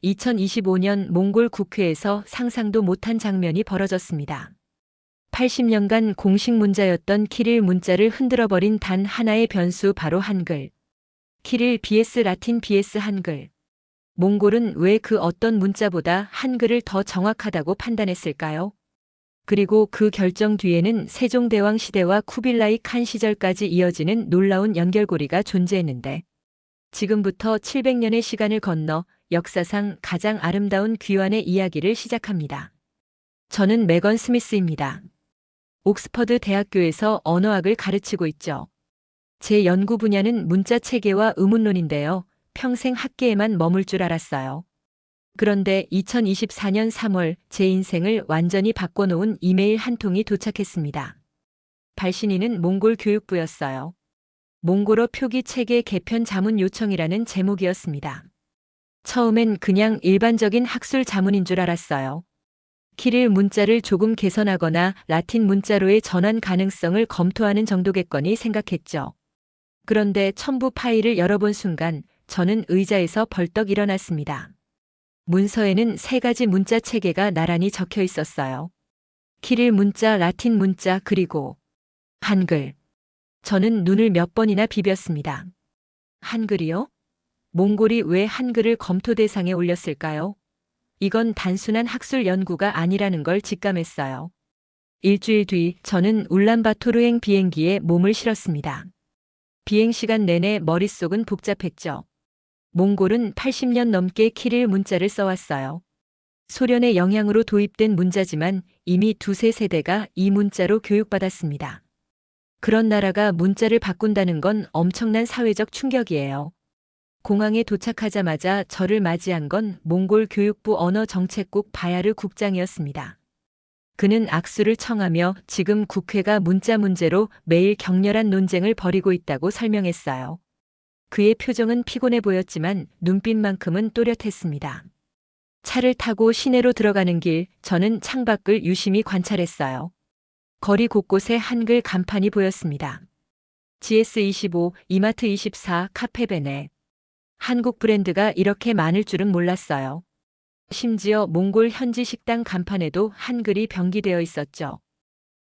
2025년 몽골 국회에서 상상도 못한 장면이 벌어졌습니다. 80년간 공식 문자였던 키릴 문자를 흔들어버린 단 하나의 변수, 바로 한글. 키릴 vs 라틴 vs 한글. 몽골은 왜 그 어떤 문자보다 한글을 더 정확하다고 판단했을까요? 그리고 그 결정 뒤에는 세종대왕 시대와 쿠빌라이 칸 시절까지 이어지는 놀라운 연결고리가 존재했는데, 지금부터 700년의 시간을 건너 역사상 가장 아름다운 귀환의 이야기를 시작합니다. 저는 메건 스미스입니다. 옥스퍼드 대학교에서 언어학을 가르치고 있죠. 제 연구 분야는 문자 체계와 의문론인데요. 평생 학계에만 머물 줄 알았어요. 그런데 2024년 3월 제 인생을 완전히 바꿔놓은 이메일 한 통이 도착했습니다. 발신인은 몽골 교육부였어요. 몽골어 표기 체계 개편 자문 요청이라는 제목이었습니다. 처음엔 그냥 일반적인 학술 자문인 줄 알았어요. 키릴 문자를 조금 개선하거나 라틴 문자로의 전환 가능성을 검토하는 정도겠거니 생각했죠. 그런데 첨부 파일을 열어본 순간 저는 의자에서 벌떡 일어났습니다. 문서에는 3가지 문자 체계가 나란히 적혀 있었어요. 키릴 문자, 라틴 문자, 그리고 한글. 저는 눈을 몇 번이나 비볐습니다. 한글이요? 몽골이 왜 한글을 검토 대상에 올렸을까요? 이건 단순한 학술 연구가 아니라는 걸 직감했어요. 일주일 뒤 저는 울란바토르행 비행기에 몸을 실었습니다. 비행 시간 내내 머릿속은 복잡했죠. 몽골은 80년 넘게 키릴 문자를 써왔어요. 소련의 영향으로 도입된 문자지만 이미 2~3세대가 이 문자로 교육받았습니다. 그런 나라가 문자를 바꾼다는 건 엄청난 사회적 충격이에요. 공항에 도착하자마자 저를 맞이한 건 몽골 교육부 언어정책국 바야르 국장이었습니다. 그는 악수를 청하며 지금 국회가 문자 문제로 매일 격렬한 논쟁을 벌이고 있다고 설명했어요. 그의 표정은 피곤해 보였지만 눈빛만큼은 또렷했습니다. 차를 타고 시내로 들어가는 길, 저는 창밖을 유심히 관찰했어요. 거리 곳곳에 한글 간판이 보였습니다. GS25, 이마트24, 카페베네. 한국 브랜드가 이렇게 많을 줄은 몰랐어요. 심지어 몽골 현지 식당 간판에도 한글이 병기되어 있었죠.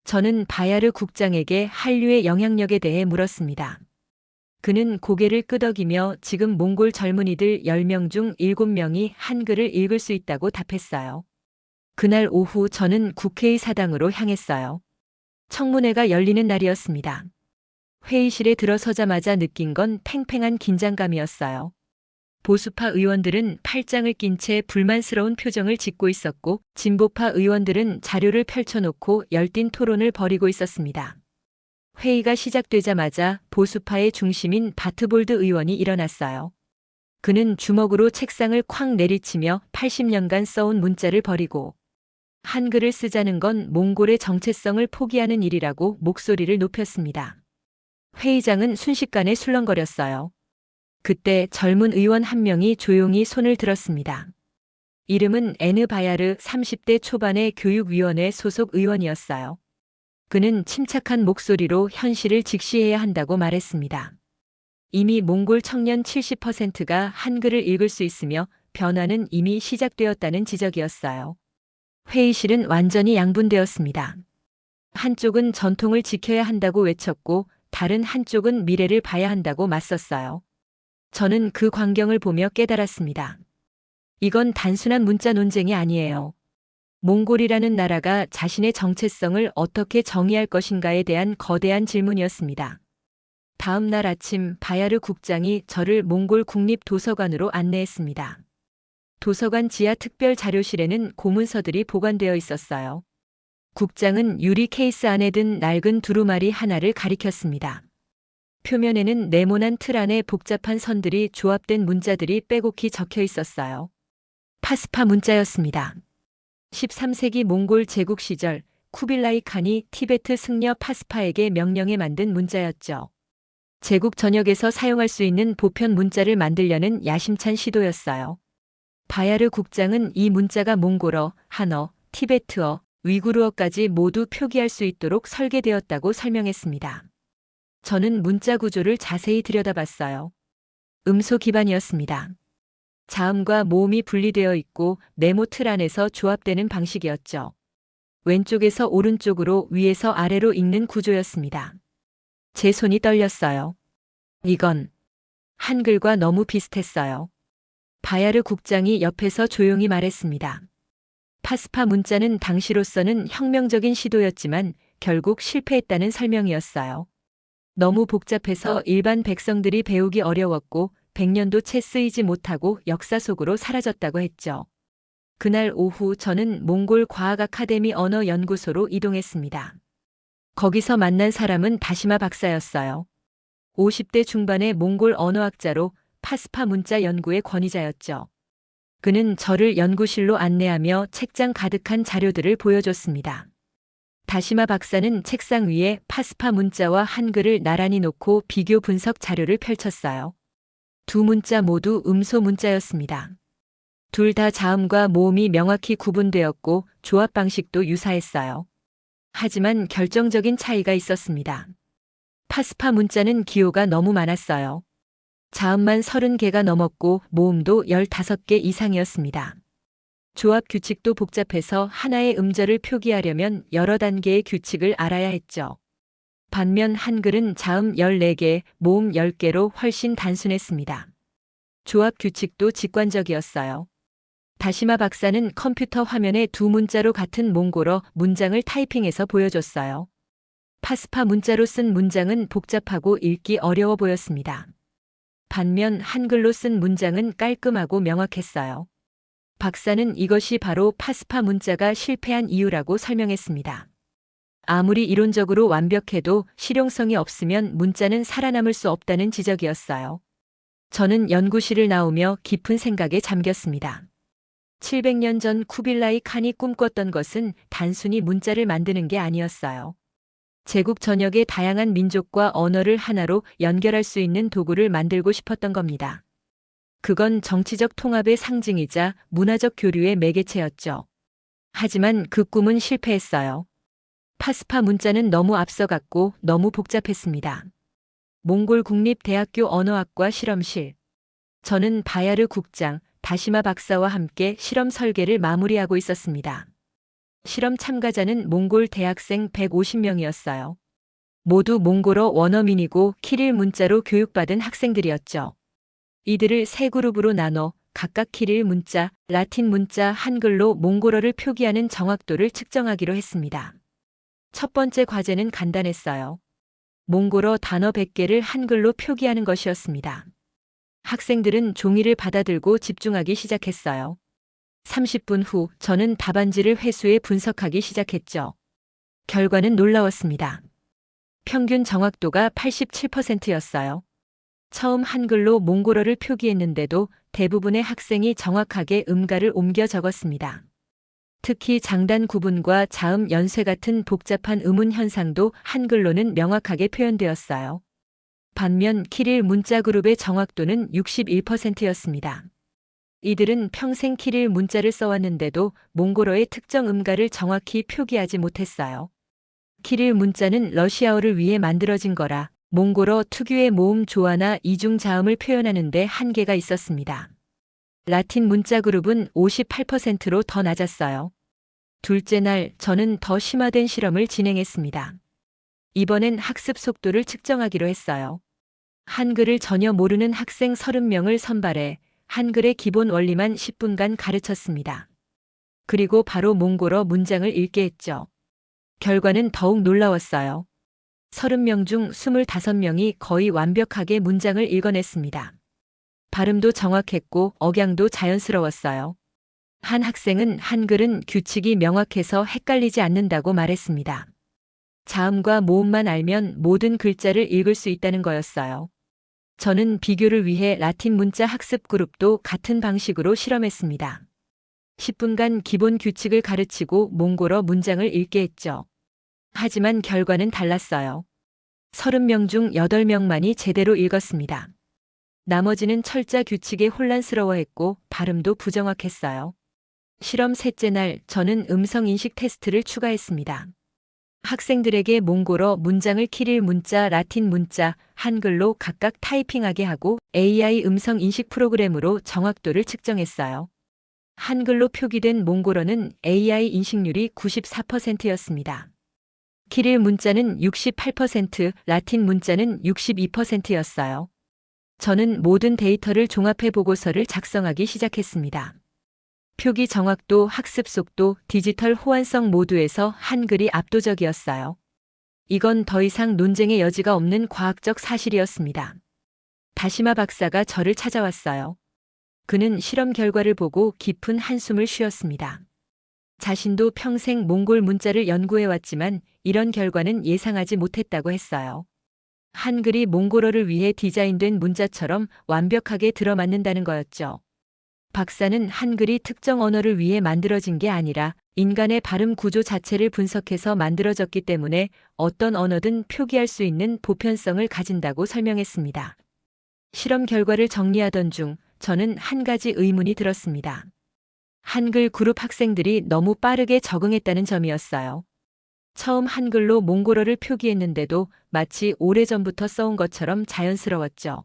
저는 바야르 국장에게 한류의 영향력에 대해 물었습니다. 그는 고개를 끄덕이며 지금 몽골 젊은이들 10명 중 7명이 한글을 읽을 수 있다고 답했어요. 그날 오후 저는 국회의 사당으로 향했어요. 청문회가 열리는 날이었습니다. 회의실에 들어서자마자 느낀 건 팽팽한 긴장감이었어요. 보수파 의원들은 팔짱을 낀 채 불만스러운 표정을 짓고 있었고, 진보파 의원들은 자료를 펼쳐놓고 열띤 토론을 벌이고 있었습니다. 회의가 시작되자마자 보수파의 중심인 바트볼드 의원이 일어났어요. 그는 주먹으로 책상을 쾅 내리치며 80년간 써온 문자를 버리고 한글을 쓰자는 건 몽골의 정체성을 포기하는 일이라고 목소리를 높였습니다. 회의장은 순식간에 술렁거렸어요. 그때 젊은 의원 한 명이 조용히 손을 들었습니다. 이름은 에느 바야르, 30대 초반의 교육위원회 소속 의원이었어요. 그는 침착한 목소리로 현실을 직시해야 한다고 말했습니다. 이미 몽골 청년 70%가 한글을 읽을 수 있으며 변화는 이미 시작되었다는 지적이었어요. 회의실은 완전히 양분되었습니다. 한쪽은 전통을 지켜야 한다고 외쳤고 다른 한쪽은 미래를 봐야 한다고 맞섰어요. 저는 그 광경을 보며 깨달았습니다. 이건 단순한 문자 논쟁이 아니에요. 몽골이라는 나라가 자신의 정체성을 어떻게 정의할 것인가에 대한 거대한 질문이었습니다. 다음 날 아침 바야르 국장이 저를 몽골 국립도서관으로 안내했습니다. 도서관 지하 특별 자료실에는 고문서들이 보관되어 있었어요. 국장은 유리 케이스 안에 든 낡은 두루마리 하나를 가리켰습니다. 표면에는 네모난 틀 안에 복잡한 선들이 조합된 문자들이 빼곡히 적혀 있었어요. 파스파 문자였습니다. 13세기 몽골 제국 시절 쿠빌라이 칸이 티베트 승려 파스파에게 명령해 만든 문자였죠. 제국 전역에서 사용할 수 있는 보편 문자를 만들려는 야심찬 시도였어요. 바야르 국장은 이 문자가 몽골어, 한어, 티베트어, 위구르어까지 모두 표기할 수 있도록 설계되었다고 설명했습니다. 저는 문자 구조를 자세히 들여다봤어요. 음소 기반이었습니다. 자음과 모음이 분리되어 있고 네모 틀 안에서 조합되는 방식이었죠. 왼쪽에서 오른쪽으로 위에서 아래로 읽는 구조였습니다. 제 손이 떨렸어요. 이건 한글과 너무 비슷했어요. 바야르 국장이 옆에서 조용히 말했습니다. 파스파 문자는 당시로서는 혁명적인 시도였지만 결국 실패했다는 설명이었어요. 너무 복잡해서 일반 백성들이 배우기 어려웠고 100년도 채 쓰이지 못하고 역사 속으로 사라졌다고 했죠. 그날 오후 저는 몽골 과학 아카데미 언어 연구소로 이동했습니다. 거기서 만난 사람은 다시마 박사였어요. 50대 중반의 몽골 언어학자로 파스파 문자 연구의 권위자였죠. 그는 저를 연구실로 안내하며 책장 가득한 자료들을 보여줬습니다. 다시마 박사는 책상 위에 파스파 문자와 한글을 나란히 놓고 비교 분석 자료를 펼쳤어요. 두 문자 모두 음소 문자였습니다. 둘 다 자음과 모음이 명확히 구분되었고 조합 방식도 유사했어요. 하지만 결정적인 차이가 있었습니다. 파스파 문자는 기호가 너무 많았어요. 자음만 30개가 넘었고 모음도 15개 이상이었습니다. 조합 규칙도 복잡해서 하나의 음절을 표기하려면 여러 단계의 규칙을 알아야 했죠. 반면 한글은 자음 14개, 모음 10개로 훨씬 단순했습니다. 조합 규칙도 직관적이었어요. 다시마 박사는 컴퓨터 화면에 두 문자로 같은 몽골어 문장을 타이핑해서 보여줬어요. 파스파 문자로 쓴 문장은 복잡하고 읽기 어려워 보였습니다. 반면 한글로 쓴 문장은 깔끔하고 명확했어요. 박사는 이것이 바로 파스파 문자가 실패한 이유라고 설명했습니다. 아무리 이론적으로 완벽해도 실용성이 없으면 문자는 살아남을 수 없다는 지적이었어요. 저는 연구실을 나오며 깊은 생각에 잠겼습니다. 700년 전 쿠빌라이 칸이 꿈꿨던 것은 단순히 문자를 만드는 게 아니었어요. 제국 전역의 다양한 민족과 언어를 하나로 연결할 수 있는 도구를 만들고 싶었던 겁니다. 그건 정치적 통합의 상징이자 문화적 교류의 매개체였죠. 하지만 그 꿈은 실패했어요. 파스파 문자는 너무 앞서갔고 너무 복잡했습니다. 몽골 국립대학교 언어학과 실험실. 저는 바야르 국장, 다시마 박사와 함께 실험 설계를 마무리하고 있었습니다. 실험 참가자는 몽골 대학생 150명이었어요. 모두 몽골어 원어민이고 키릴 문자로 교육받은 학생들이었죠. 이들을 세 그룹으로 나눠 각각 키릴 문자, 라틴 문자, 한글로 몽골어를 표기하는 정확도를 측정하기로 했습니다. 첫 번째 과제는 간단했어요. 몽골어 단어 100개를 한글로 표기하는 것이었습니다. 학생들은 종이를 받아들고 집중하기 시작했어요. 30분 후 저는 답안지를 회수해 분석하기 시작했죠. 결과는 놀라웠습니다. 평균 정확도가 87%였어요. 처음 한글로 몽골어를 표기했는데도 대부분의 학생이 정확하게 음가를 옮겨 적었습니다. 특히 장단 구분과 자음 연쇄 같은 복잡한 음운 현상도 한글로는 명확하게 표현되었어요. 반면 키릴 문자 그룹의 정확도는 61%였습니다. 이들은 평생 키릴 문자를 써왔는데도 몽골어의 특정 음가를 정확히 표기하지 못했어요. 키릴 문자는 러시아어를 위해 만들어진 거라 몽골어 특유의 모음 조화나 이중 자음을 표현하는 데 한계가 있었습니다. 라틴 문자 그룹은 58%로 더 낮았어요. 둘째 날 저는 더 심화된 실험을 진행했습니다. 이번엔 학습 속도를 측정하기로 했어요. 한글을 전혀 모르는 학생 30명을 선발해 한글의 기본 원리만 10분간 가르쳤습니다. 그리고 바로 몽골어 문장을 읽게 했죠. 결과는 더욱 놀라웠어요. 30명 중 25명이 거의 완벽하게 문장을 읽어냈습니다. 발음도 정확했고 억양도 자연스러웠어요. 한 학생은 한글은 규칙이 명확해서 헷갈리지 않는다고 말했습니다. 자음과 모음만 알면 모든 글자를 읽을 수 있다는 거였어요. 저는 비교를 위해 라틴 문자 학습 그룹도 같은 방식으로 실험했습니다. 10분간 기본 규칙을 가르치고 몽골어 문장을 읽게 했죠. 하지만 결과는 달랐어요. 30명 중 8명만이 제대로 읽었습니다. 나머지는 철자 규칙에 혼란스러워했고 발음도 부정확했어요. 실험 셋째 날 저는 음성 인식 테스트를 추가했습니다. 학생들에게 몽골어 문장을 키릴 문자, 라틴 문자, 한글로 각각 타이핑하게 하고 AI 음성 인식 프로그램으로 정확도를 측정했어요. 한글로 표기된 몽골어는 AI 인식률이 94%였습니다. 키릴 문자는 68%, 라틴 문자는 62%였어요. 저는 모든 데이터를 종합해 보고서를 작성하기 시작했습니다. 표기 정확도, 학습 속도, 디지털 호환성 모두에서 한글이 압도적이었어요. 이건 더 이상 논쟁의 여지가 없는 과학적 사실이었습니다. 다시마 박사가 저를 찾아왔어요. 그는 실험 결과를 보고 깊은 한숨을 쉬었습니다. 자신도 평생 몽골 문자를 연구해왔지만 이런 결과는 예상하지 못했다고 했어요. 한글이 몽골어를 위해 디자인된 문자처럼 완벽하게 들어맞는다는 거였죠. 박사는 한글이 특정 언어를 위해 만들어진 게 아니라 인간의 발음 구조 자체를 분석해서 만들어졌기 때문에 어떤 언어든 표기할 수 있는 보편성을 가진다고 설명했습니다. 실험 결과를 정리하던 중 저는 한 가지 의문이 들었습니다. 한글 그룹 학생들이 너무 빠르게 적응했다는 점이었어요. 처음 한글로 몽골어를 표기했는데도 마치 오래전부터 써온 것처럼 자연스러웠죠.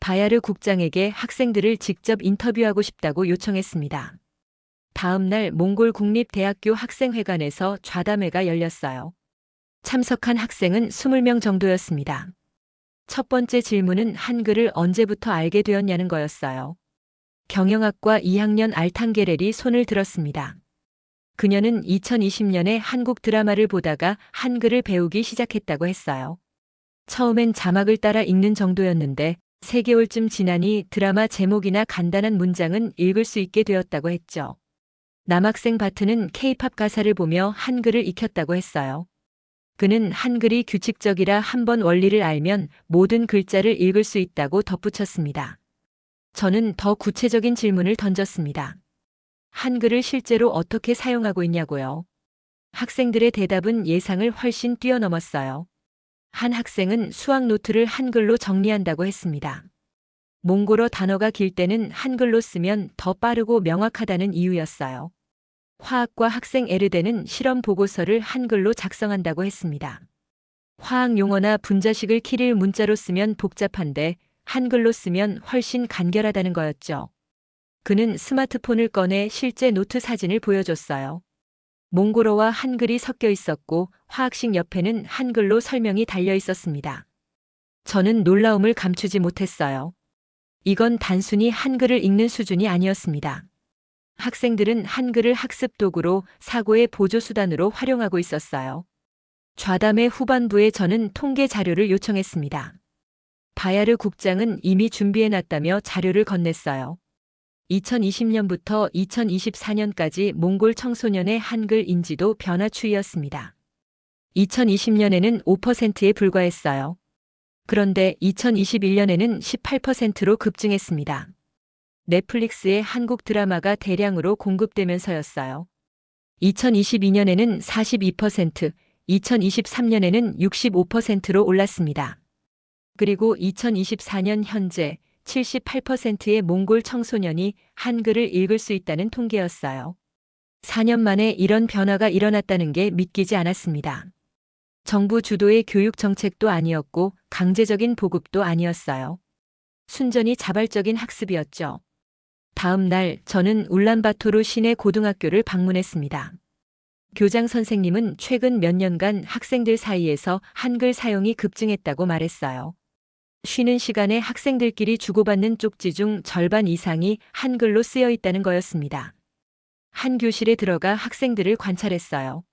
바야르 국장에게 학생들을 직접 인터뷰하고 싶다고 요청했습니다. 다음 날 몽골 국립대학교 학생회관에서 좌담회가 열렸어요. 참석한 학생은 20명 정도였습니다. 첫 번째 질문은 한글을 언제부터 알게 되었냐는 거였어요. 경영학과 2학년 알탕게렐이 손을 들었습니다. 그녀는 2020년에 한국 드라마를 보다가 한글을 배우기 시작했다고 했어요. 처음엔 자막을 따라 읽는 정도였는데 3개월쯤 지나니 드라마 제목이나 간단한 문장은 읽을 수 있게 되었다고 했죠. 남학생 바트는 K-팝 가사를 보며 한글을 익혔다고 했어요. 그는 한글이 규칙적이라 한번 원리를 알면 모든 글자를 읽을 수 있다고 덧붙였습니다. 저는 더 구체적인 질문을 던졌습니다. 한글을 실제로 어떻게 사용하고 있냐고요. 학생들의 대답은 예상을 훨씬 뛰어넘었어요. 한 학생은 수학 노트를 한글로 정리한다고 했습니다. 몽골어 단어가 길 때는 한글로 쓰면 더 빠르고 명확하다는 이유였어요. 화학과 학생 에르데는 실험 보고서를 한글로 작성한다고 했습니다. 화학 용어나 분자식을 키릴 문자로 쓰면 복잡한데 한글로 쓰면 훨씬 간결하다는 거였죠. 그는 스마트폰을 꺼내 실제 노트 사진을 보여줬어요. 몽골어와 한글이 섞여 있었고 화학식 옆에는 한글로 설명이 달려 있었습니다. 저는 놀라움을 감추지 못했어요. 이건 단순히 한글을 읽는 수준이 아니었습니다. 학생들은 한글을 학습 도구로 사고의 보조 수단으로 활용하고 있었어요. 좌담회 후반부에 저는 통계 자료를 요청했습니다. 바야르 국장은 이미 준비해놨다며 자료를 건넸어요. 2020년부터 2024년까지 몽골 청소년의 한글 인지도 변화 추이였습니다. 2020년에는 5%에 불과했어요. 그런데 2021년에는 18%로 급증했습니다. 넷플릭스의 한국 드라마가 대량으로 공급되면서였어요. 2022년에는 42%, 2023년에는 65%로 올랐습니다. 그리고 2024년 현재 78%의 몽골 청소년이 한글을 읽을 수 있다는 통계였어요. 4년 만에 이런 변화가 일어났다는 게 믿기지 않았습니다. 정부 주도의 교육 정책도 아니었고 강제적인 보급도 아니었어요. 순전히 자발적인 학습이었죠. 다음 날 저는 울란바토르 시내 고등학교를 방문했습니다. 교장 선생님은 최근 몇 년간 학생들 사이에서 한글 사용이 급증했다고 말했어요. 쉬는 시간에 학생들끼리 주고받는 쪽지 중 절반 이상이 한글로 쓰여 있다는 거였습니다. 한 교실에 들어가 학생들을 관찰했어요.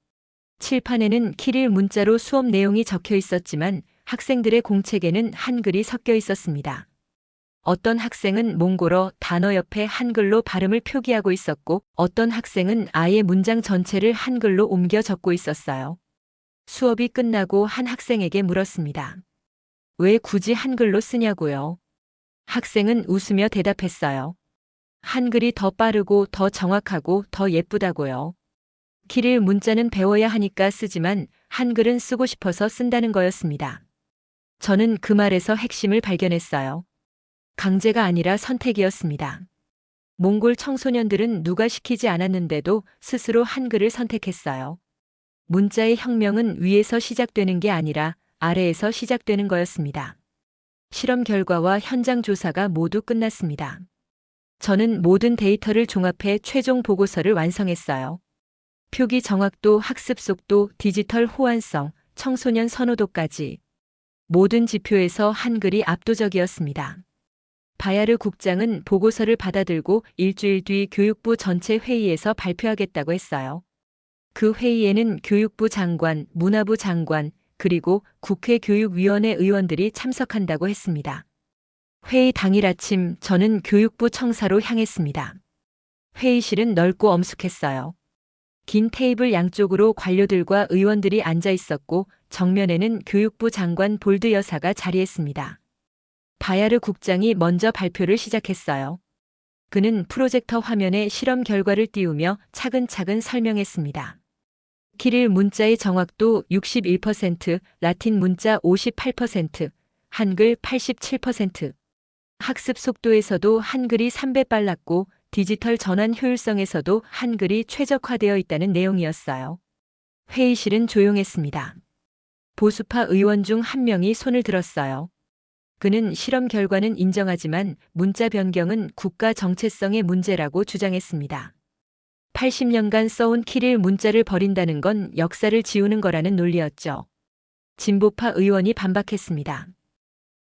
칠판에는 키릴 문자로 수업 내용이 적혀 있었지만 학생들의 공책에는 한글이 섞여 있었습니다. 어떤 학생은 몽골어 단어 옆에 한글로 발음을 표기하고 있었고 어떤 학생은 아예 문장 전체를 한글로 옮겨 적고 있었어요. 수업이 끝나고 한 학생에게 물었습니다. 왜 굳이 한글로 쓰냐고요? 학생은 웃으며 대답했어요. 한글이 더 빠르고 더 정확하고 더 예쁘다고요. 키릴 문자는 배워야 하니까 쓰지만 한글은 쓰고 싶어서 쓴다는 거였습니다. 저는 그 말에서 핵심을 발견했어요. 강제가 아니라 선택이었습니다. 몽골 청소년들은 누가 시키지 않았는데도 스스로 한글을 선택했어요. 문자의 혁명은 위에서 시작되는 게 아니라 아래에서 시작되는 거였습니다. 실험 결과와 현장 조사가 모두 끝났습니다. 저는 모든 데이터를 종합해 최종 보고서를 완성했어요. 표기 정확도, 학습 속도, 디지털 호환성, 청소년 선호도까지 모든 지표에서 한글이 압도적이었습니다. 바야르 국장은 보고서를 받아들고 일주일 뒤 교육부 전체 회의에서 발표하겠다고 했어요. 그 회의에는 교육부 장관, 문화부 장관, 그리고 국회 교육위원회 의원들이 참석한다고 했습니다. 회의 당일 아침 저는 교육부 청사로 향했습니다. 회의실은 넓고 엄숙했어요. 긴 테이블 양쪽으로 관료들과 의원들이 앉아 있었고 정면에는 교육부 장관 볼드 여사가 자리했습니다. 바야르 국장이 먼저 발표를 시작했어요. 그는 프로젝터 화면에 실험 결과를 띄우며 차근차근 설명했습니다. 키릴 문자의 정확도 61%, 라틴 문자 58%, 한글 87%. 학습 속도에서도 한글이 3배 빨랐고 디지털 전환 효율성에서도 한글이 최적화되어 있다는 내용이었어요. 회의실은 조용했습니다. 보수파 의원 중 한 명이 손을 들었어요. 그는 실험 결과는 인정하지만 문자 변경은 국가 정체성의 문제라고 주장했습니다. 80년간 써온 키릴 문자를 버린다는 건 역사를 지우는 거라는 논리였죠. 진보파 의원이 반박했습니다.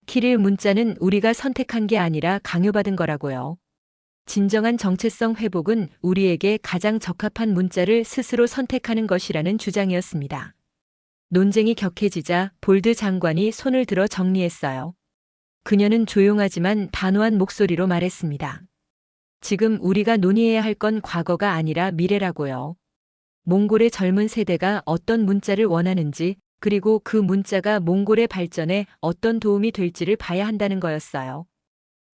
키릴 문자는 우리가 선택한 게 아니라 강요받은 거라고요. 진정한 정체성 회복은 우리에게 가장 적합한 문자를 스스로 선택하는 것이라는 주장이었습니다. 논쟁이 격해지자 볼드 장관이 손을 들어 정리했어요. 그녀는 조용하지만 단호한 목소리로 말했습니다. 지금 우리가 논의해야 할 건 과거가 아니라 미래라고요. 몽골의 젊은 세대가 어떤 문자를 원하는지, 그리고 그 문자가 몽골의 발전에 어떤 도움이 될지를 봐야 한다는 거였어요.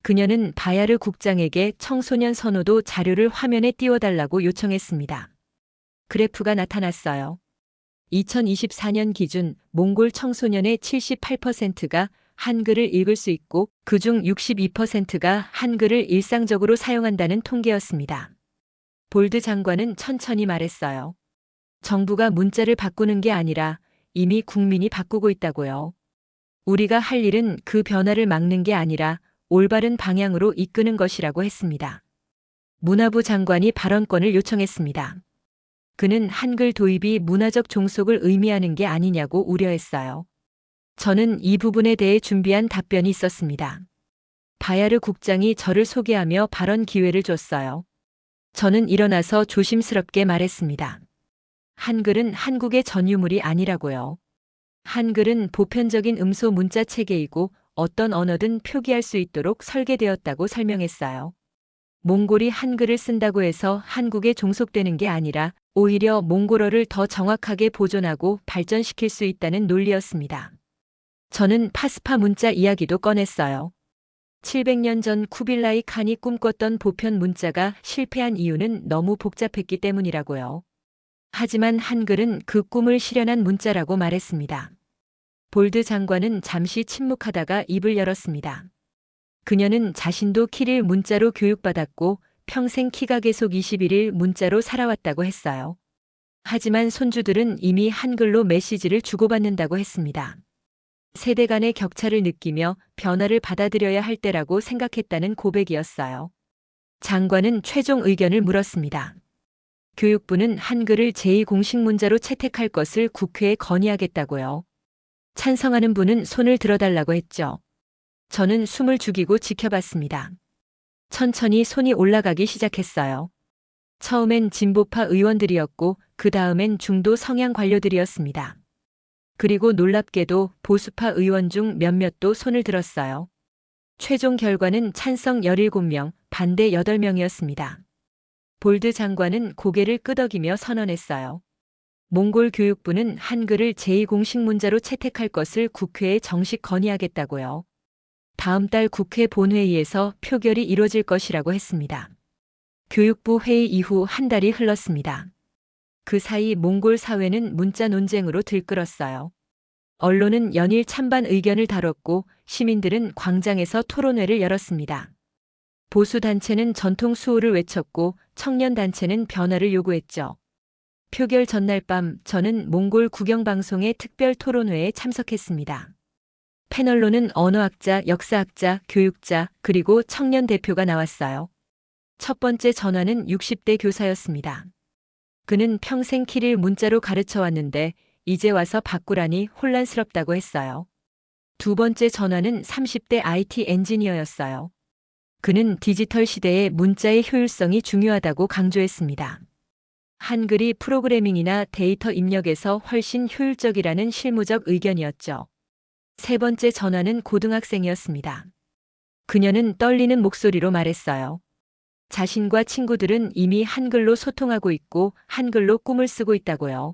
그녀는 바야르 국장에게 청소년 선호도 자료를 화면에 띄워달라고 요청했습니다. 그래프가 나타났어요. 2024년 기준 몽골 청소년의 78%가 한글을 읽을 수 있고 그중 62%가 한글을 일상적으로 사용한다는 통계였습니다. 볼드 장관은 천천히 말했어요. 정부가 문자를 바꾸는 게 아니라 이미 국민이 바꾸고 있다고요. 우리가 할 일은 그 변화를 막는 게 아니라 올바른 방향으로 이끄는 것이라고 했습니다. 문화부 장관이 발언권을 요청했습니다. 그는 한글 도입이 문화적 종속을 의미하는 게 아니냐고 우려했어요. 저는 이 부분에 대해 준비한 답변이 있었습니다. 바야르 국장이 저를 소개하며 발언 기회를 줬어요. 저는 일어나서 조심스럽게 말했습니다. 한글은 한국의 전유물이 아니라고요. 한글은 보편적인 음소 문자 체계이고 어떤 언어든 표기할 수 있도록 설계되었다고 설명했어요. 몽골이 한글을 쓴다고 해서 한국에 종속되는 게 아니라 오히려 몽골어를 더 정확하게 보존하고 발전시킬 수 있다는 논리였습니다. 저는 파스파 문자 이야기도 꺼냈어요. 700년 전 쿠빌라이 칸이 꿈꿨던 보편 문자가 실패한 이유는 너무 복잡했기 때문이라고요. 하지만 한글은 그 꿈을 실현한 문자라고 말했습니다. 볼드 장관은 잠시 침묵하다가 입을 열었습니다. 그녀는 자신도 키릴 문자로 교육받았고 평생 키가 계속 21일 문자로 살아왔다고 했어요. 하지만 손주들은 이미 한글로 메시지를 주고받는다고 했습니다. 세대 간의 격차를 느끼며 변화를 받아들여야 할 때라고 생각했다는 고백이었어요. 장관은 최종 의견을 물었습니다. 교육부는 한글을 제2공식 문자로 채택할 것을 국회에 건의하겠다고요. 찬성하는 분은 손을 들어달라고 했죠. 저는 숨을 죽이고 지켜봤습니다. 천천히 손이 올라가기 시작했어요. 처음엔 진보파 의원들이었고 그 다음엔 중도 성향 관료들이었습니다. 그리고 놀랍게도 보수파 의원 중 몇몇도 손을 들었어요. 최종 결과는 찬성 17명, 반대 8명이었습니다. 볼드 장관은 고개를 끄덕이며 선언했어요. 몽골 교육부는 한글을 제2공식 문자로 채택할 것을 국회에 정식 건의하겠다고요. 다음 달 국회 본회의에서 표결이 이뤄질 것이라고 했습니다. 교육부 회의 이후 한 달이 흘렀습니다. 그 사이 몽골 사회는 문자 논쟁으로 들끓었어요. 언론은 연일 찬반 의견을 다뤘고 시민들은 광장에서 토론회를 열었습니다. 보수 단체는 전통 수호를 외쳤고 청년 단체는 변화를 요구했죠. 표결 전날 밤 저는 몽골 국영방송의 특별 토론회에 참석했습니다. 패널로는 언어학자, 역사학자, 교육자, 그리고 청년 대표가 나왔어요. 첫 번째 전화는 60대 교사였습니다. 그는 평생 키릴 문자로 가르쳐 왔는데 이제 와서 바꾸라니 혼란스럽다고 했어요. 두 번째 전화는 30대 IT 엔지니어였어요. 그는 디지털 시대에 문자의 효율성이 중요하다고 강조했습니다. 한글이 프로그래밍이나 데이터 입력에서 훨씬 효율적이라는 실무적 의견이었죠. 세 번째 전화는 고등학생이었습니다. 그녀는 떨리는 목소리로 말했어요. 자신과 친구들은 이미 한글로 소통하고 있고 한글로 꿈을 쓰고 있다고요.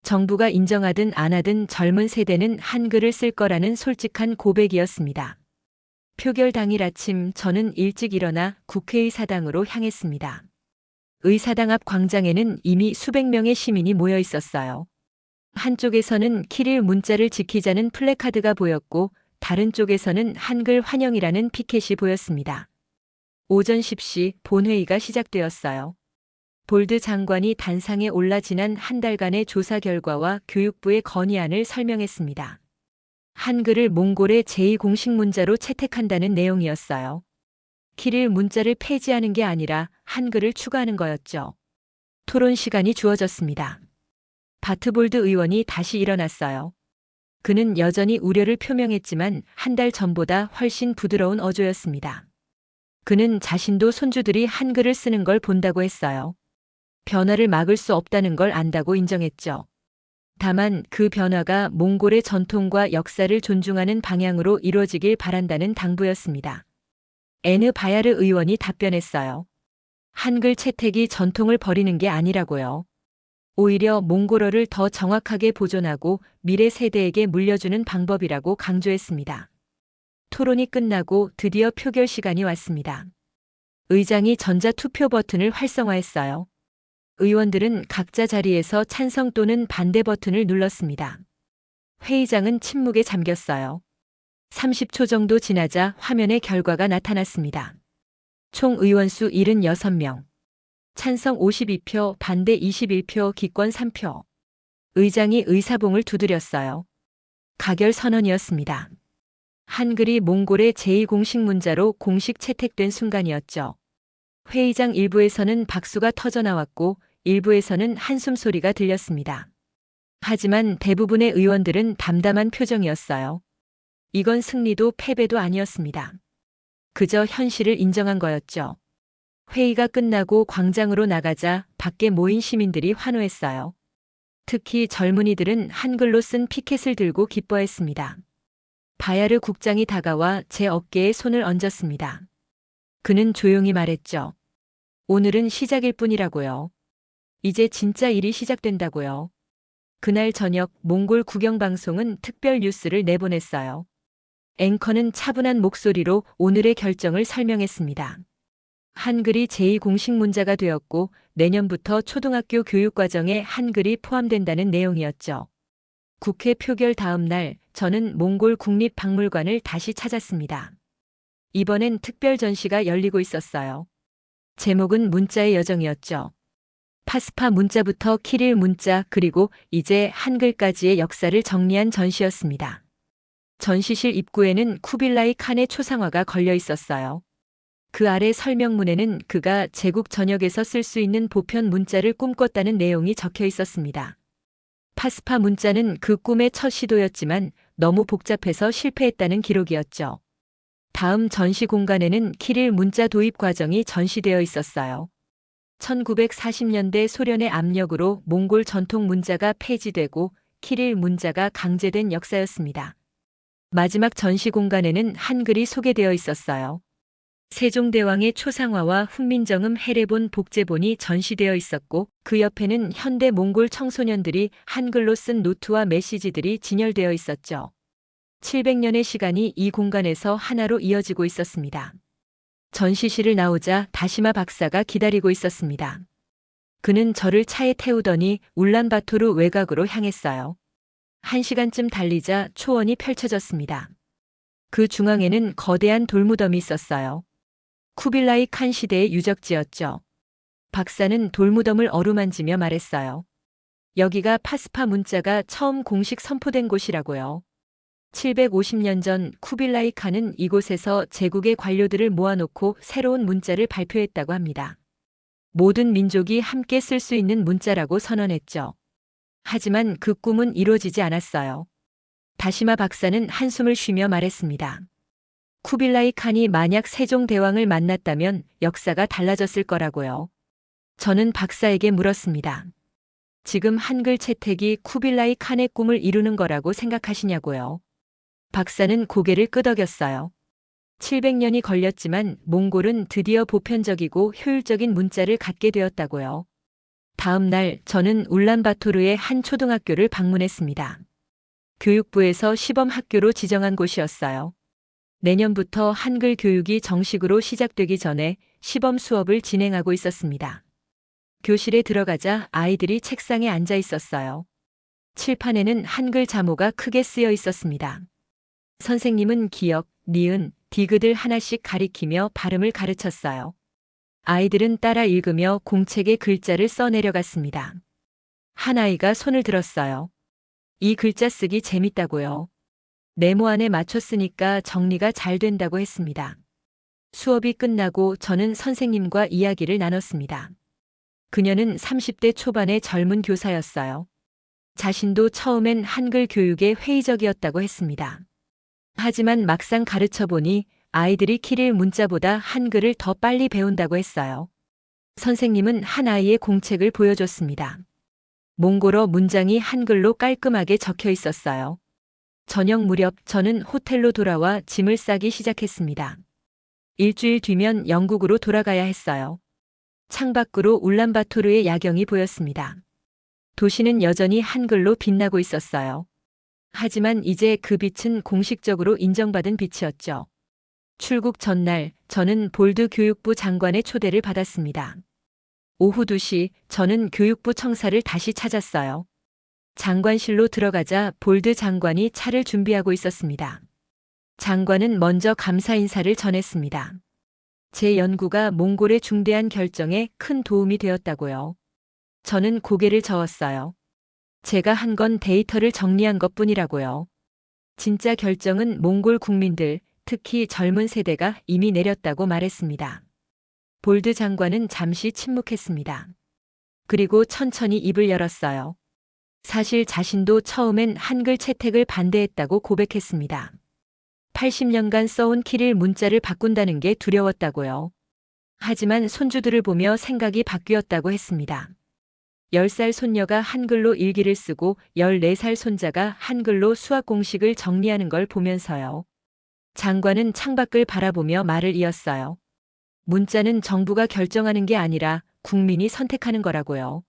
정부가 인정하든 안 하든 젊은 세대는 한글을 쓸 거라는 솔직한 고백이었습니다. 표결 당일 아침 저는 일찍 일어나 국회의사당으로 향했습니다. 의사당 앞 광장에는 이미 수백 명의 시민이 모여 있었어요. 한쪽에서는 키릴 문자를 지키자는 플래카드가 보였고 다른 쪽에서는 한글 환영이라는 피켓이 보였습니다. 오전 10시 본회의가 시작되었어요. 볼드 장관이 단상에 올라 지난 한 달간의 조사 결과와 교육부의 건의안을 설명했습니다. 한글을 몽골의 제2공식 문자로 채택한다는 내용이었어요. 키릴 문자를 폐지하는 게 아니라 한글을 추가하는 거였죠. 토론 시간이 주어졌습니다. 바트볼드 의원이 다시 일어났어요. 그는 여전히 우려를 표명했지만 한 달 전보다 훨씬 부드러운 어조였습니다. 그는 자신도 손주들이 한글을 쓰는 걸 본다고 했어요. 변화를 막을 수 없다는 걸 안다고 인정했죠. 다만 그 변화가 몽골의 전통과 역사를 존중하는 방향으로 이루어지길 바란다는 당부였습니다. 에느 바야르 의원이 답변했어요. 한글 채택이 전통을 버리는 게 아니라고요. 오히려 몽골어를 더 정확하게 보존하고 미래 세대에게 물려주는 방법이라고 강조했습니다. 토론이 끝나고 드디어 표결 시간이 왔습니다. 의장이 전자투표 버튼을 활성화했어요. 의원들은 각자 자리에서 찬성 또는 반대 버튼을 눌렀습니다. 회의장은 침묵에 잠겼어요. 30초 정도 지나자 화면에 결과가 나타났습니다. 총 의원수 76명. 찬성 52표, 반대 21표, 기권 3표. 의장이 의사봉을 두드렸어요. 가결 선언이었습니다. 한글이 몽골의 제2공식 문자로 공식 채택된 순간이었죠. 회의장 일부에서는 박수가 터져나왔고 일부에서는 한숨 소리가 들렸습니다. 하지만 대부분의 의원들은 담담한 표정이었어요. 이건 승리도 패배도 아니었습니다. 그저 현실을 인정한 거였죠. 회의가 끝나고 광장으로 나가자 밖에 모인 시민들이 환호했어요. 특히 젊은이들은 한글로 쓴 피켓을 들고 기뻐했습니다. 바야르 국장이 다가와 제 어깨에 손을 얹었습니다. 그는 조용히 말했죠. 오늘은 시작일 뿐이라고요. 이제 진짜 일이 시작된다고요. 그날 저녁 몽골 국영방송은 특별 뉴스를 내보냈어요. 앵커는 차분한 목소리로 오늘의 결정을 설명했습니다. 한글이 제2공식 문자가 되었고 내년부터 초등학교 교육과정에 한글이 포함된다는 내용이었죠. 국회 표결 다음 날 저는 몽골 국립박물관을 다시 찾았습니다. 이번엔 특별 전시가 열리고 있었어요. 제목은 문자의 여정이었죠. 파스파 문자부터 키릴 문자 그리고 이제 한글까지의 역사를 정리한 전시였습니다. 전시실 입구에는 쿠빌라이 칸의 초상화가 걸려 있었어요. 그 아래 설명문에는 그가 제국 전역에서 쓸 수 있는 보편 문자를 꿈꿨다는 내용이 적혀 있었습니다. 파스파 문자는 그 꿈의 첫 시도였지만 너무 복잡해서 실패했다는 기록이었죠. 다음 전시 공간에는 키릴 문자 도입 과정이 전시되어 있었어요. 1940년대 소련의 압력으로 몽골 전통 문자가 폐지되고 키릴 문자가 강제된 역사였습니다. 마지막 전시 공간에는 한글이 소개되어 있었어요. 세종대왕의 초상화와 훈민정음 해례본 복제본이 전시되어 있었고 그 옆에는 현대 몽골 청소년들이 한글로 쓴 노트와 메시지들이 진열되어 있었죠. 700년의 시간이 이 공간에서 하나로 이어지고 있었습니다. 전시실을 나오자 다시마 박사가 기다리고 있었습니다. 그는 저를 차에 태우더니 울란바토르 외곽으로 향했어요. 1시간쯤 달리자 초원이 펼쳐졌습니다. 그 중앙에는 거대한 돌무덤이 있었어요. 쿠빌라이 칸 시대의 유적지였죠. 박사는 돌무덤을 어루만지며 말했어요. 여기가 파스파 문자가 처음 공식 선포된 곳이라고요. 750년 전 쿠빌라이 칸은 이곳에서 제국의 관료들을 모아놓고 새로운 문자를 발표했다고 합니다. 모든 민족이 함께 쓸 수 있는 문자라고 선언했죠. 하지만 그 꿈은 이루어지지 않았어요. 다시마 박사는 한숨을 쉬며 말했습니다. 쿠빌라이 칸이 만약 세종대왕을 만났다면 역사가 달라졌을 거라고요. 저는 박사에게 물었습니다. 지금 한글 채택이 쿠빌라이 칸의 꿈을 이루는 거라고 생각하시냐고요. 박사는 고개를 끄덕였어요. 700년이 걸렸지만 몽골은 드디어 보편적이고 효율적인 문자를 갖게 되었다고요. 다음 날 저는 울란바토르의 한 초등학교를 방문했습니다. 교육부에서 시범 학교로 지정한 곳이었어요. 내년부터 한글 교육이 정식으로 시작되기 전에 시범 수업을 진행하고 있었습니다. 교실에 들어가자 아이들이 책상에 앉아 있었어요. 칠판에는 한글 자모가 크게 쓰여 있었습니다. 선생님은 기역, 니은, 디귿을 하나씩 가리키며 발음을 가르쳤어요. 아이들은 따라 읽으며 공책에 글자를 써내려갔습니다. 한 아이가 손을 들었어요. 이 글자 쓰기 재밌다고요. 네모 안에 맞췄으니까 정리가 잘 된다고 했습니다. 수업이 끝나고 저는 선생님과 이야기를 나눴습니다. 그녀는 30대 초반의 젊은 교사였어요. 자신도 처음엔 한글 교육에 회의적이었다고 했습니다. 하지만 막상 가르쳐보니 아이들이 키릴 문자보다 한글을 더 빨리 배운다고 했어요. 선생님은 한 아이의 공책을 보여줬습니다. 몽골어 문장이 한글로 깔끔하게 적혀 있었어요. 저녁 무렵 저는 호텔로 돌아와 짐을 싸기 시작했습니다. 일주일 뒤면 영국으로 돌아가야 했어요. 창밖으로 울란바토르의 야경이 보였습니다. 도시는 여전히 한글로 빛나고 있었어요. 하지만 이제 그 빛은 공식적으로 인정받은 빛이었죠. 출국 전날 저는 볼드 교육부 장관의 초대를 받았습니다. 오후 2시 저는 교육부 청사를 다시 찾았어요. 장관실로 들어가자 볼드 장관이 차를 준비하고 있었습니다. 장관은 먼저 감사 인사를 전했습니다. 제 연구가 몽골의 중대한 결정에 큰 도움이 되었다고요. 저는 고개를 저었어요. 제가 한 건 데이터를 정리한 것뿐이라고요. 진짜 결정은 몽골 국민들, 특히 젊은 세대가 이미 내렸다고 말했습니다. 볼드 장관은 잠시 침묵했습니다. 그리고 천천히 입을 열었어요. 사실 자신도 처음엔 한글 채택을 반대했다고 고백했습니다. 80년간 써온 키릴 문자를 바꾼다는 게 두려웠다고요. 하지만 손주들을 보며 생각이 바뀌었다고 했습니다. 10살 손녀가 한글로 일기를 쓰고 14살 손자가 한글로 수학 공식을 정리하는 걸 보면서요. 장관은 창밖을 바라보며 말을 이었어요. 문자는 정부가 결정하는 게 아니라 국민이 선택하는 거라고요.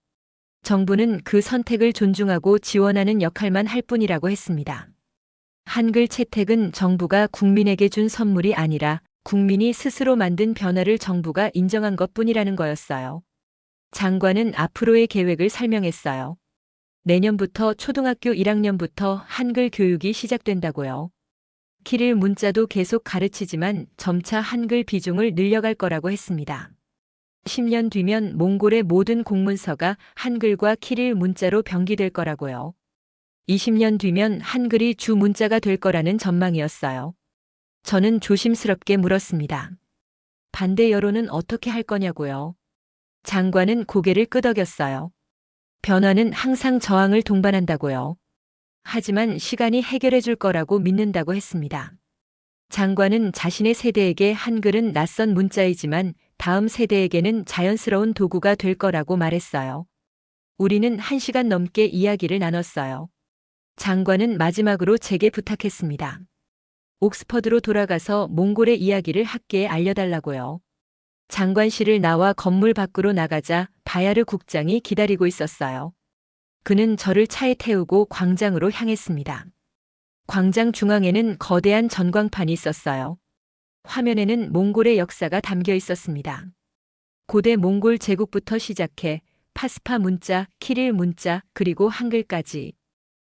정부는 그 선택을 존중하고 지원하는 역할만 할 뿐이라고 했습니다. 한글 채택은 정부가 국민에게 준 선물이 아니라 국민이 스스로 만든 변화를 정부가 인정한 것뿐이라는 거였어요. 장관은 앞으로의 계획을 설명했어요. 내년부터 초등학교 1학년부터 한글 교육이 시작된다고요. 키릴 문자도 계속 가르치지만 점차 한글 비중을 늘려갈 거라고 했습니다. 10년 뒤면 몽골의 모든 공문서가 한글과 키릴 문자로 병기될 거라고요. 20년 뒤면 한글이 주 문자가 될 거라는 전망이었어요. 저는 조심스럽게 물었습니다. 반대 여론은 어떻게 할 거냐고요. 장관은 고개를 끄덕였어요. 변화는 항상 저항을 동반한다고요. 하지만 시간이 해결해 줄 거라고 믿는다고 했습니다. 장관은 자신의 세대에게 한글은 낯선 문자이지만 다음 세대에게는 자연스러운 도구가 될 거라고 말했어요. 우리는 1시간 넘게 이야기를 나눴어요. 장관은 마지막으로 제게 부탁했습니다. 옥스퍼드로 돌아가서 몽골의 이야기를 학계에 알려달라고요. 장관실을 나와 건물 밖으로 나가자 바야르 국장이 기다리고 있었어요. 그는 저를 차에 태우고 광장으로 향했습니다. 광장 중앙에는 거대한 전광판이 있었어요. 화면에는 몽골의 역사가 담겨 있었습니다. 고대 몽골 제국부터 시작해 파스파 문자, 키릴 문자, 그리고 한글까지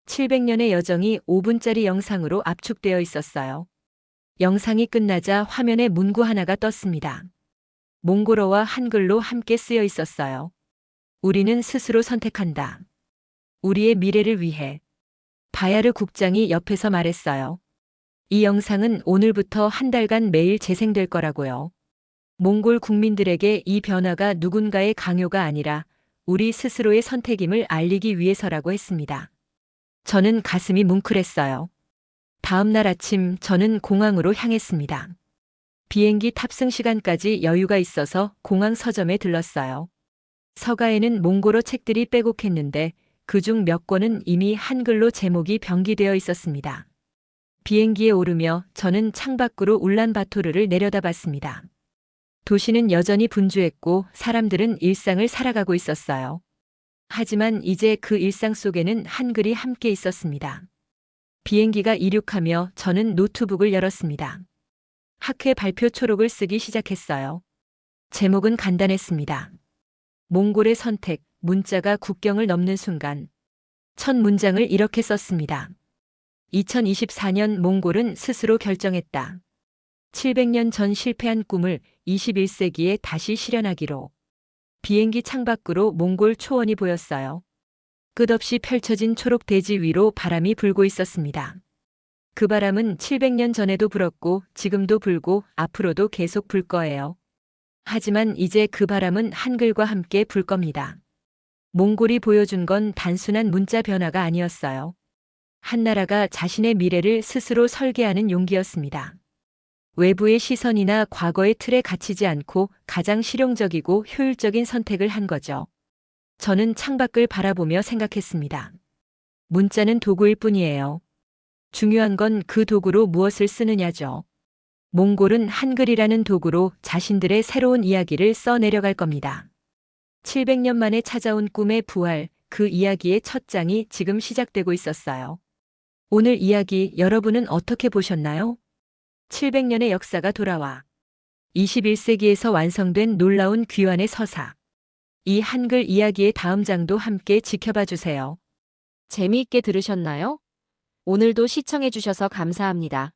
700년의 여정이 5분짜리 영상으로 압축되어 있었어요. 영상이 끝나자 화면에 문구 하나가 떴습니다. 몽골어와 한글로 함께 쓰여 있었어요. 우리는 스스로 선택한다. 우리의 미래를 위해. 바야르 국장이 옆에서 말했어요. 이 영상은 오늘부터 한 달간 매일 재생될 거라고요. 몽골 국민들에게 이 변화가 누군가의 강요가 아니라 우리 스스로의 선택임을 알리기 위해서라고 했습니다. 저는 가슴이 뭉클했어요. 다음 날 아침 저는 공항으로 향했습니다. 비행기 탑승 시간까지 여유가 있어서 공항 서점에 들렀어요. 서가에는 몽골어 책들이 빼곡했는데 그중 몇 권은 이미 한글로 제목이 병기되어 있었습니다. 비행기에 오르며 저는 창밖으로 울란바토르를 내려다봤습니다. 도시는 여전히 분주했고 사람들은 일상을 살아가고 있었어요. 하지만 이제 그 일상 속에는 한글이 함께 있었습니다. 비행기가 이륙하며 저는 노트북을 열었습니다. 학회 발표 초록을 쓰기 시작했어요. 제목은 간단했습니다. 몽골의 선택, 문자가 국경을 넘는 순간. 첫 문장을 이렇게 썼습니다. 2024년 몽골은 스스로 결정했다. 700년 전 실패한 꿈을 21세기에 다시 실현하기로. 비행기 창밖으로 몽골 초원이 보였어요. 끝없이 펼쳐진 초록 대지 위로 바람이 불고 있었습니다. 그 바람은 700년 전에도 불었고 지금도 불고 앞으로도 계속 불 거예요. 하지만 이제 그 바람은 한글과 함께 불 겁니다. 몽골이 보여준 건 단순한 문자 변화가 아니었어요. 한 나라가 자신의 미래를 스스로 설계하는 용기였습니다. 외부의 시선이나 과거의 틀에 갇히지 않고 가장 실용적이고 효율적인 선택을 한 거죠. 저는 창밖을 바라보며 생각했습니다. 문자는 도구일 뿐이에요. 중요한 건 그 도구로 무엇을 쓰느냐죠. 몽골은 한글이라는 도구로 자신들의 새로운 이야기를 써내려갈 겁니다. 700년 만에 찾아온 꿈의 부활, 그 이야기의 첫 장이 지금 시작되고 있었어요. 오늘 이야기 여러분은 어떻게 보셨나요? 700년의 역사가 돌아와 21세기에서 완성된 놀라운 귀환의 서사. 이 한글 이야기의 다음 장도 함께 지켜봐 주세요. 재미있게 들으셨나요? 오늘도 시청해주셔서 감사합니다.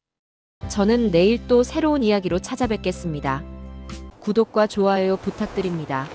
저는 내일 또 새로운 이야기로 찾아뵙겠습니다. 구독과 좋아요 부탁드립니다.